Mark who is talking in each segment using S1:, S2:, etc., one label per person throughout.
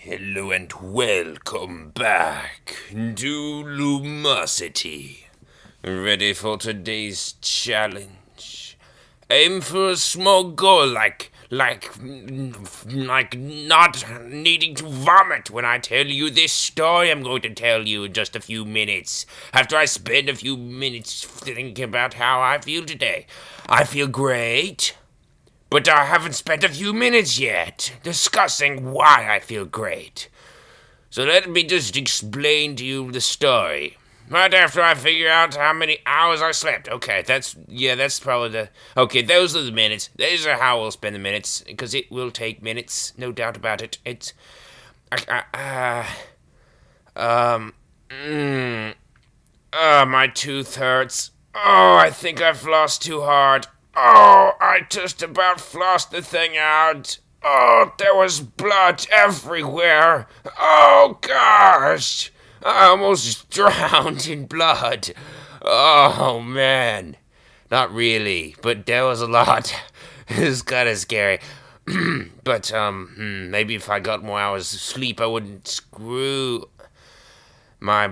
S1: Hello and welcome back to Lumosity. Ready for today's challenge? Aim for a small goal like not needing to vomit when I tell you this story I'm going to tell you in just a few minutes. After I spend a few minutes thinking about how I feel today. I feel great. But I haven't spent a few minutes yet discussing why I feel great. So let me just explain to you the story. Right after I figure out how many hours I slept. Okay, that's probably the... Okay, those are the minutes. Those are how we'll spend the minutes, because it will take minutes, no doubt about it. It's... my tooth hurts. Oh, I think I flossed too hard. Oh, I just about flossed the thing out. Oh, there was blood everywhere. Oh, gosh. I almost drowned in blood. Oh, man. Not really, but there was a lot. It was kind of scary. But, maybe if I got more hours of sleep, I wouldn't screw my...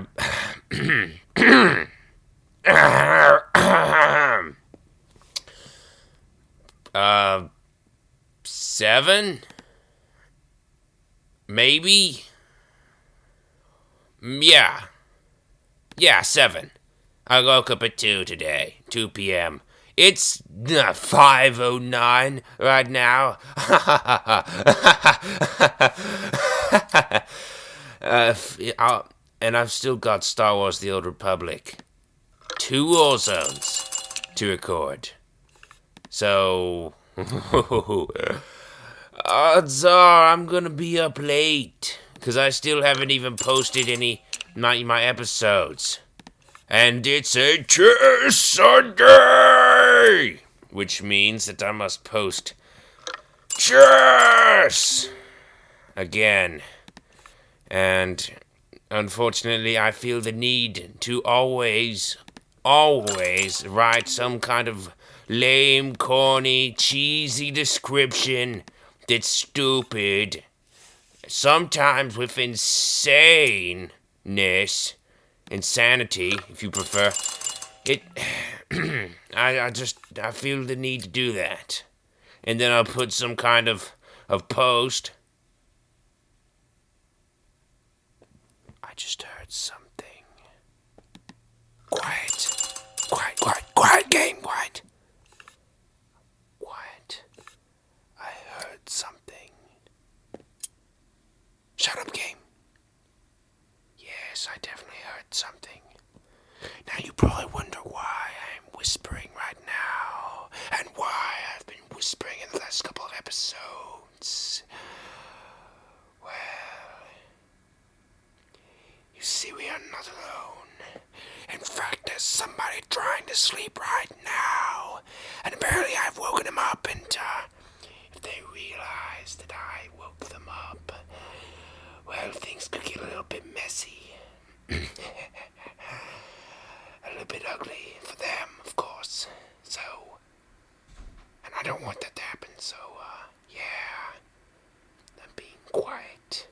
S1: 7? Maybe? Yeah, 7. I woke up at 2 today, 2 p.m. It's 5:09 right now. And I've still got Star Wars The Old Republic. 2 war zones to record. So... odds are I'm gonna be up late, because I still haven't even posted any my episodes. And it's a chess Sunday! Which means that I must post chess! Again. And unfortunately, I feel the need to always write some kind of lame, corny, cheesy description that's stupid. Sometimes with insanity, if you prefer. I feel the need to do that. And then I'll put some kind of post. I just heard something. Quiet, game, quiet. I heard something. Shut up, game. Yes, I definitely heard something. Now you probably wonder why I'm whispering right now, and why I've been whispering in the last couple of episodes. Well, you see, we are not alone. In fact, there's somebody trying to sleep right now, and apparently I've woken him up, and if they realize that I woke them up, well, things could get a little bit messy. A little bit ugly for them, of course. So, and I don't want that to happen, so, yeah. I'm being quiet.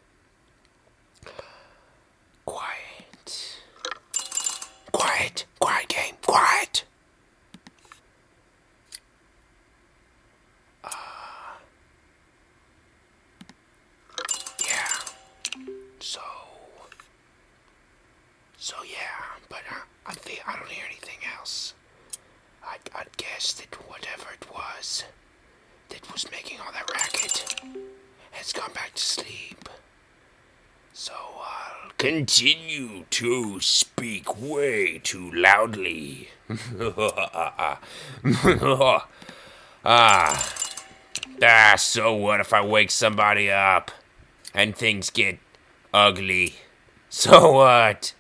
S1: Quiet game, quiet! Yeah. So yeah, but I don't hear anything else. I'd guess that whatever it was that was making all that racket has gone back to sleep. So I'll continue to speak way too loudly. So what if I wake somebody up and things get ugly? So what?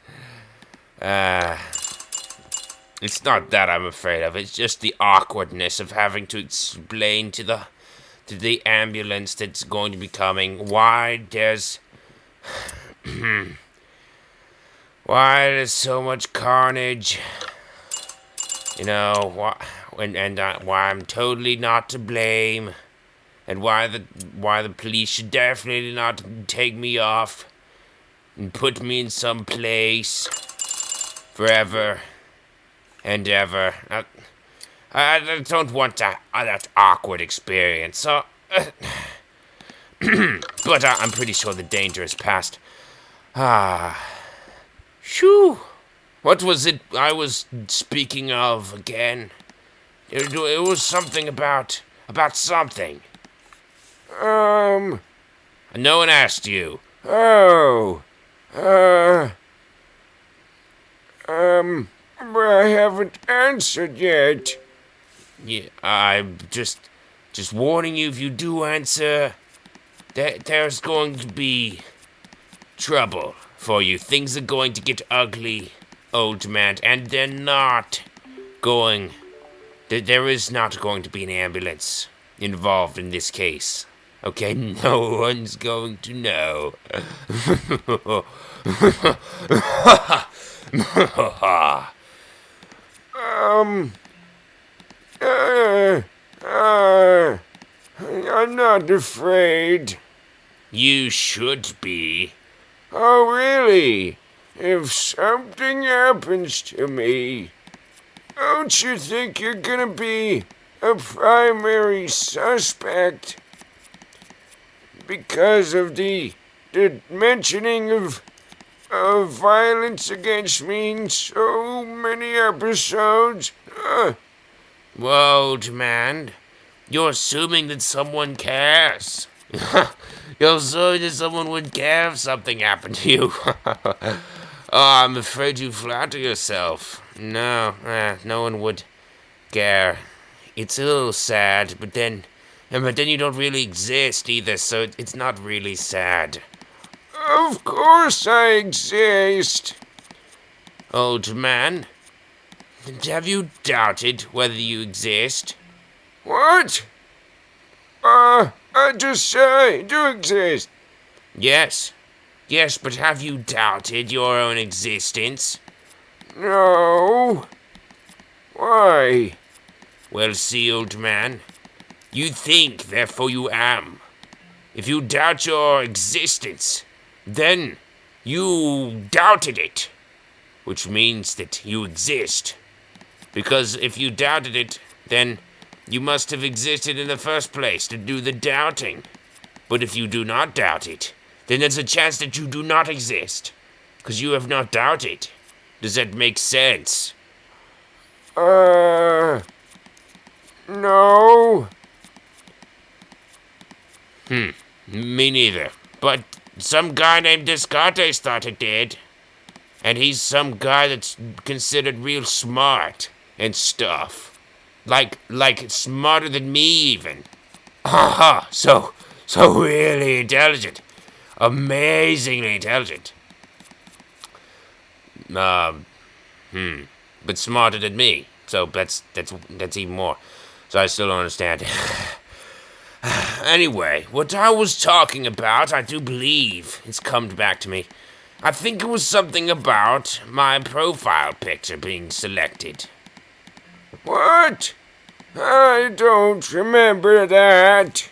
S1: It's not that I'm afraid of. It's just the awkwardness of having to explain to the ambulance that's going to be coming why there's so much carnage. You know, why I'm totally not to blame. and why the police should definitely not take me off and put me in some place forever and ever. I don't want that awkward experience. So, but I'm pretty sure the danger is past. Shoo! What was it I was speaking of again? It was something about something. No one asked you.
S2: I haven't answered yet.
S1: Yeah, I'm just warning you. If you do answer, there's going to be trouble for you. Things are going to get ugly, old man, and they're not going. There is not going to be an ambulance involved in this case. Okay, no one's going to know.
S2: I'm not afraid.
S1: You should be.
S2: Oh, really? If something happens to me, don't you think you're gonna be a primary suspect? Because of the mentioning of violence against me in so many episodes?
S1: Well, old man, you're assuming that someone cares. You're assuming that someone would care if something happened to you. Oh, I'm afraid you flatter yourself. No, no one would care. It's a little sad, but then you don't really exist either, so it's not really sad.
S2: Of course I exist.
S1: Old man, have you doubted whether you exist?
S2: What? I just say I do exist.
S1: Yes, but have you doubted your own existence?
S2: No. Why?
S1: Well, see, old man, you think, therefore you am. If you doubt your existence, then you doubted it, which means that you exist. Because if you doubted it, then you must have existed in the first place to do the doubting. But if you do not doubt it, then there's a chance that you do not exist, because you have not doubted. Does that make sense?
S2: No.
S1: Me neither. But some guy named Descartes thought it did. And he's some guy that's considered real smart and stuff. Like smarter than me even. Haha, so really intelligent. Amazingly intelligent. But smarter than me. So that's even more. So I still don't understand. Anyway, what I was talking about, I do believe it's come back to me. I think it was something about my profile picture being selected.
S2: What? I don't remember that.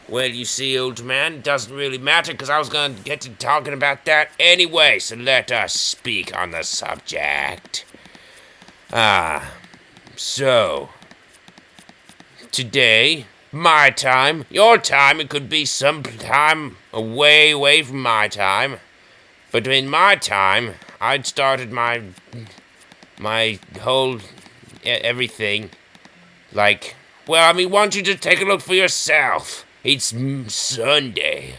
S1: Well, you see, old man, it doesn't really matter because I was going to get to talking about that anyway, so let us speak on the subject. So, today, my time, your time, it could be some time away from my time, but in my time, I'd started my whole everything, like, well, I mean, why don't you just take a look for yourself? It's Sunday.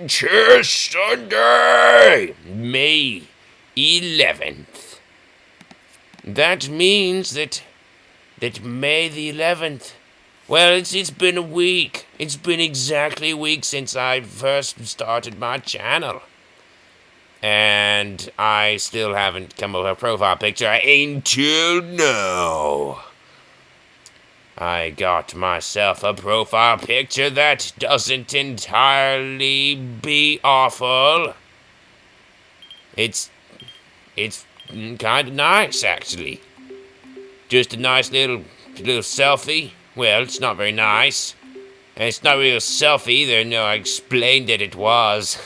S1: Chess Sunday! May 11th. That means that May the 11th, well, it's been a week. It's been exactly a week since I first started my channel. And I still haven't come up with a profile picture until now. I got myself a profile picture that doesn't entirely be awful. It's kind of nice, actually. Just a nice little selfie. Well, it's not very nice. And it's not real self either. No, I explained that it was.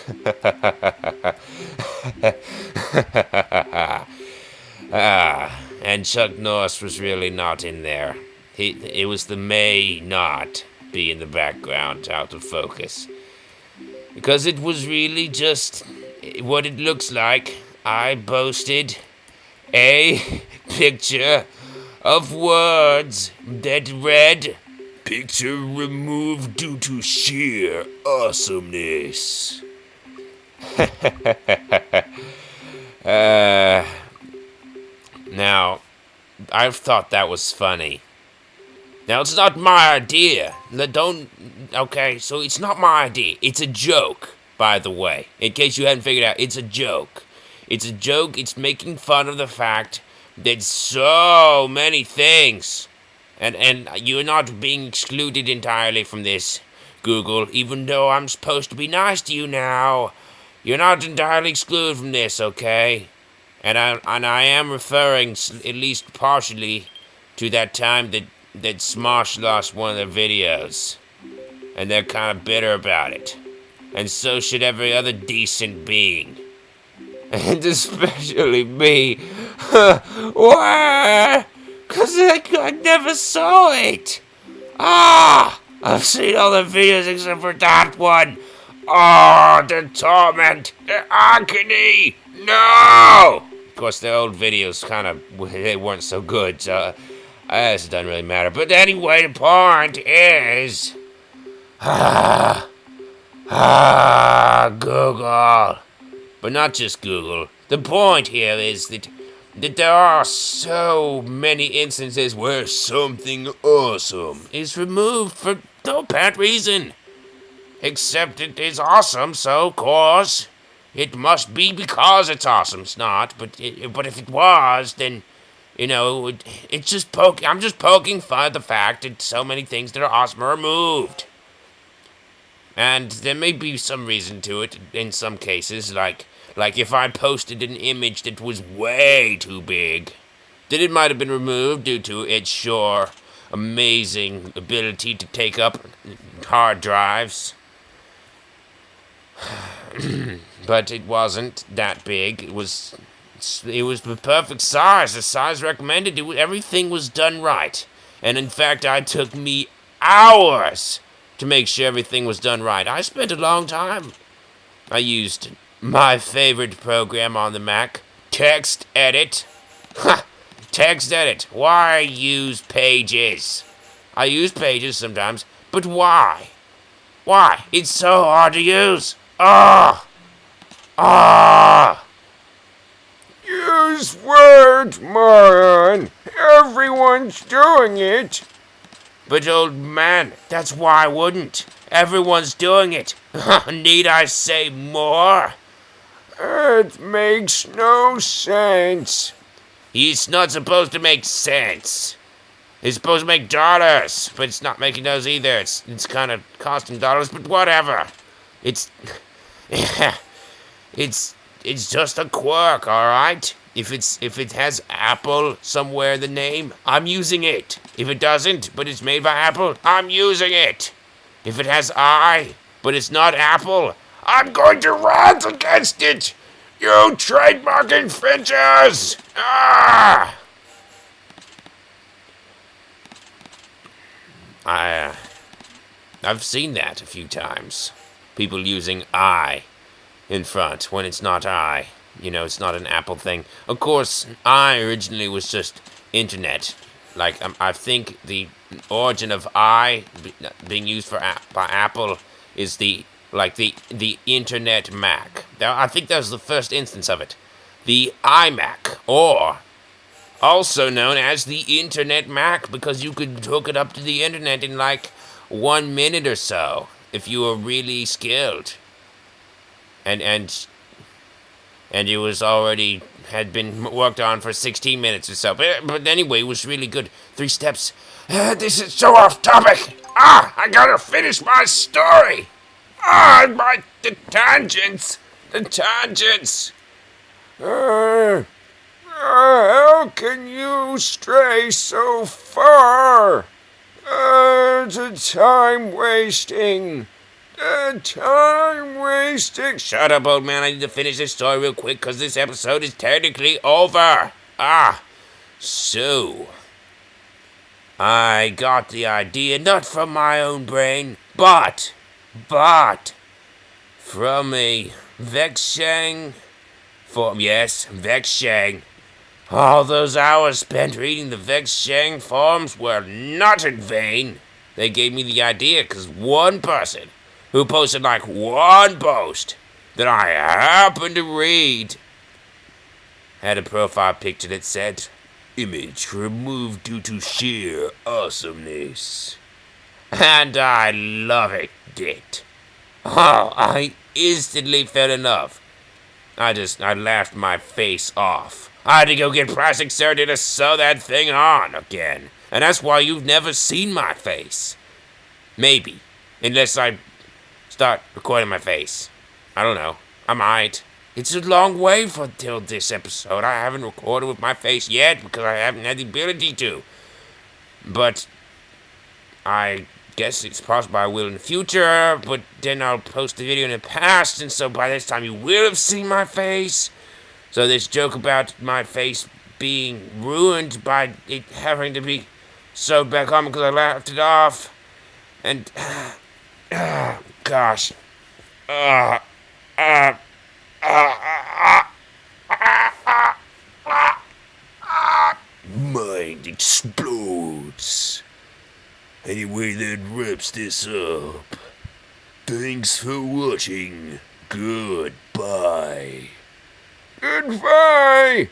S1: And Chuck Norris was really not in there. It was the may not be in the background, out of focus. Because it was really just what it looks like. I posted a picture of words that read, "Picture removed due to sheer awesomeness." Now, I've thought that was funny. Now, it's not my idea. Okay, so it's not my idea. It's a joke, by the way. In case you hadn't figured out, it's a joke. It's a joke. It's making fun of the fact that so many things, and you're not being excluded entirely from this, Google, even though I'm supposed to be nice to you now. You're not entirely excluded from this, okay? And I am referring, at least partially, to that time that Smosh lost one of their videos. And they're kind of bitter about it. And so should every other decent being. And especially me. Why? Because I never saw it. I've seen all the videos except for that one. The torment. The agony. No! Of course, the old videos they weren't so good, so it doesn't really matter. But anyway, the point is... Google. But not just Google. The point here is that there are so many instances where something awesome is removed for no apparent reason. Except it is awesome, so of course it must be because it's awesome. It's not, but if it was, then it's just I'm just poking fun at the fact that so many things that are awesome are removed. And there may be some reason to it in some cases, like if I posted an image that was way too big, then it might have been removed due to its amazing ability to take up hard drives. But it wasn't that big. It was the perfect size, the size recommended. Everything was done right. And in fact, it took me hours to make sure everything was done right. I spent a long time. I used my favorite program on the Mac, Text Edit. Text Edit. Why use Pages? I use Pages sometimes, but why? Why? It's so hard to use.
S2: Use Word, moron. Everyone's doing it.
S1: But old man, that's why I wouldn't. Everyone's doing it. Need I say more?
S2: It makes no sense.
S1: It's not supposed to make sense. It's supposed to make dollars, but it's not making those either. It's kind of costing dollars, but whatever. It's just a quirk, all right? If it has Apple somewhere in the name, I'm using it. If it doesn't, but it's made by Apple, I'm using it. If it has I, but it's not Apple, I'm going to rant against it. You trademark infringers! I've seen that a few times. People using I in front when it's not I. It's not an Apple thing. Of course, I originally was just internet. I think the origin of I being used by Apple is the Internet Mac. I think that was the first instance of it. The iMac, or also known as the Internet Mac, because you could hook it up to the internet in 1 minute or so if you were really skilled. And it was had been worked on for 16 minutes or so. But anyway, it was really good. 3 steps. This is so off topic. I gotta finish my story. The tangents.
S2: How can you stray so far? The time wasting. The time wasting.
S1: Shut up, old man. I need to finish this story real quick because this episode is technically over. So I got the idea not from my own brain, but from a Vexshang form. Yes, Vexshang. All those hours spent reading the Vexshang forums were not in vain. They gave me the idea because one person who posted like one post that I happened to read had a profile picture that said, "Image removed due to sheer awesomeness." And I loved it. Oh, I instantly fell in love. I laughed my face off. I had to go get plastic surgery to sew that thing on again. And that's why you've never seen my face. Maybe. Unless I start recording my face. I don't know. I might. It's a long way till this episode. I haven't recorded with my face yet because I haven't had the ability to. But I guess it's possible I will in the future, but then I'll post the video in the past, and so by this time you will have seen my face. So this joke about my face being ruined by it having to be sewed back on because I laughed it off, and gosh, mind explodes. Anyway, that wraps this up. Thanks for watching. Goodbye.
S2: Goodbye.